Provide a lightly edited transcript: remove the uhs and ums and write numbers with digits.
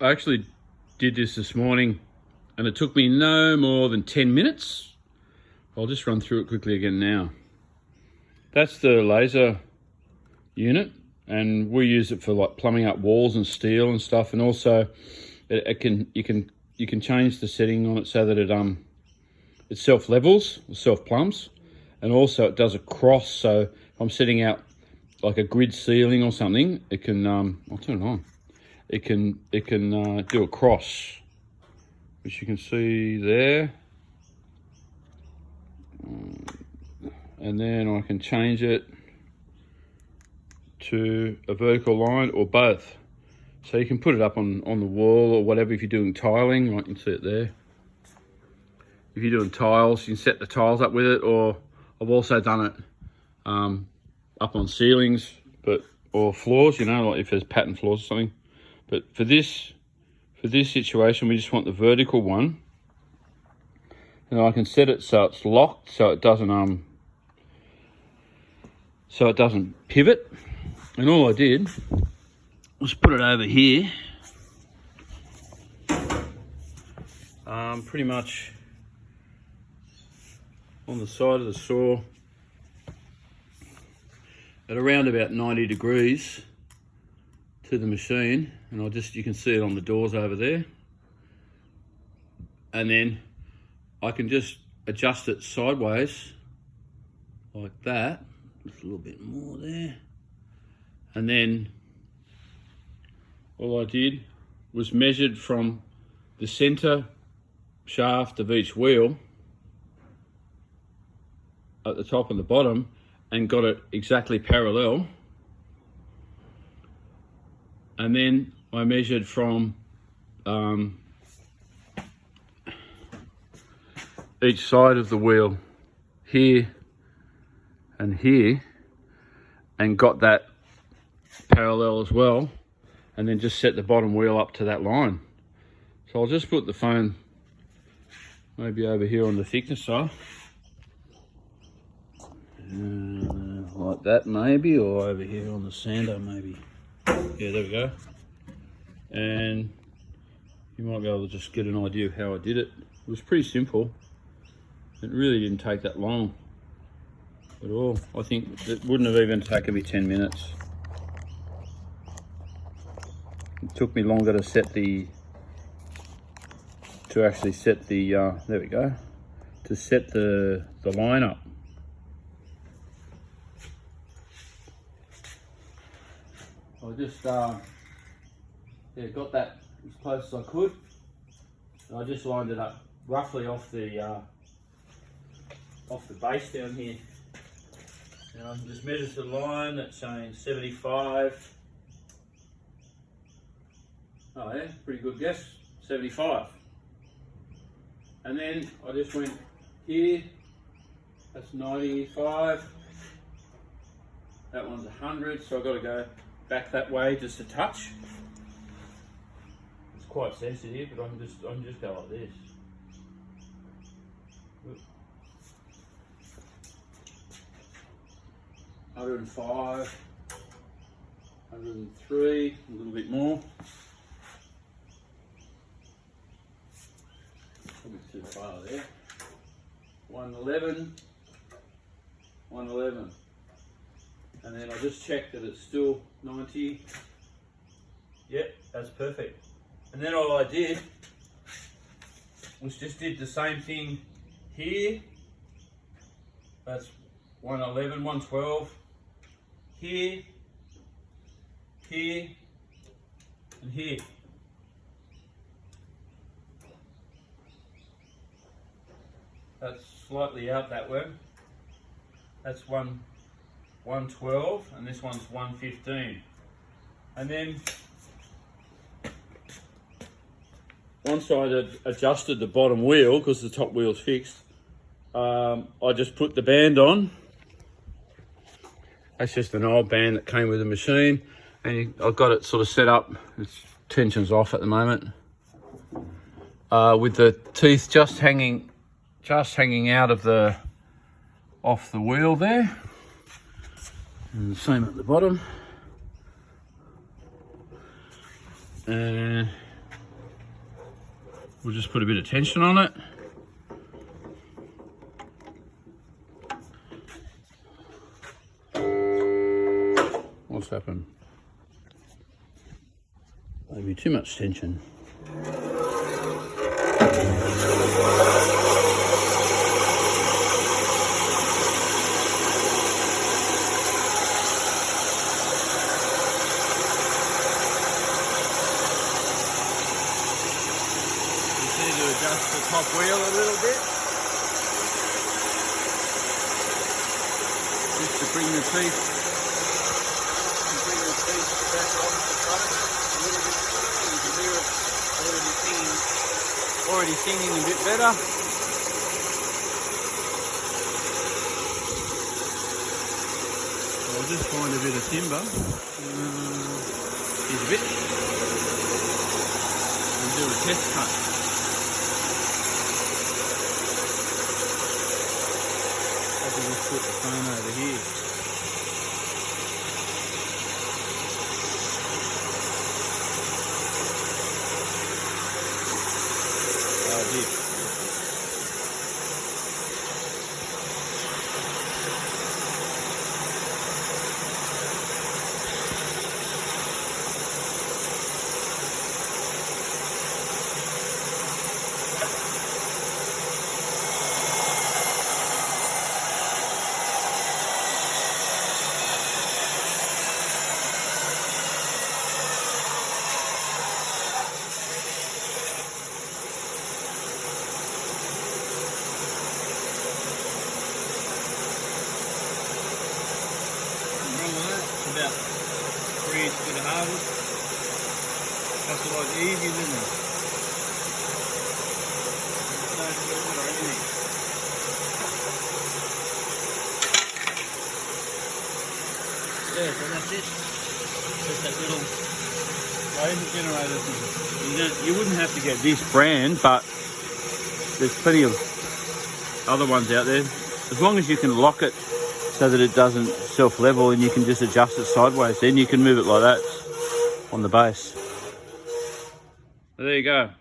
I actually did this morning and it took me no more than 10 minutes. I'll just run through it quickly again now. That's the laser unit, and we use it for like plumbing up walls and steel and stuff, and also you can change the setting on it so that it self levels, self plumbs, and also it does a cross. So if I'm setting out like a grid ceiling or something, it can I'll turn it on. It can do a cross, which you can see there. And then I can change it to a vertical line or both. So you can put it up on the wall or whatever if you're doing tiling. Right, you can see it there. If you're doing tiles, you can set the tiles up with it, or I've also done it up on ceilings, or floors, you know, like if there's pattern floors or something. But for this situation, we just want the vertical one. And I can set it so it's locked, so it doesn't pivot. And all I did was put it over here, pretty much on the side of the saw at around about 90 degrees to the machine, and you can see it on the doors over there. And then I can just adjust it sideways like that. Just a little bit more there. And then all I did was measured from the center shaft of each wheel at the top and the bottom and got it exactly parallel. And then I measured from each side of the wheel, here and here, and got that parallel as well, and then just set the bottom wheel up to that line. So I'll just put the phone maybe over here on the thicknesser, like that maybe, or over here on the sander maybe. Yeah, there we go. And you might be able to just get an idea of how I did it. It was pretty simple. It really didn't take that long at all. I think it wouldn't have even taken me 10 minutes. It took me longer to actually set the, there we go, to set the line up. I just, got that as close as I could. And I just lined it up roughly off the base down here. Now I can just measure the line that's saying 75. Oh yeah, pretty good guess, 75. And then I just went here, that's 95. That one's 100, so I've got to go back that way just a touch. It's quite sensitive, but I can just go like this. 105, 103, a little bit more. Probably too far there. 111, 111. And then I just check that it's still 90. Yep, that's perfect. And then all I did was just did the same thing here. That's 111, 112. Here, here, and here. That's slightly out that way. That's 112, and this one's 115. And then once I adjusted the bottom wheel, because the top wheel's fixed, I just put the band on. That's just an old band that came with the machine, and I've got it sort of set up. Its tension's off at the moment, with the teeth just hanging out of off the wheel there, and the same at the bottom. And We'll just put a bit of tension on it. What's happened? Maybe too much tension. Adjust the top wheel a little bit, just to bring the teeth back onto the front a little bit. You can hear it already singing a bit better. I'll just find a bit of timber. Here's a bit, and do a test cut. Just put the phone over here. Oh, dear. About 3 inch bit of hardwood. That's a lot easier than this. Don't feel it or anything. Yeah, so that's it. Just that little laser generator thing. You wouldn't have to get this brand, but there's plenty of other ones out there. As long as you can lock it so that it doesn't self-level, and you can just adjust it sideways, then you can move it like that on the base. There you go.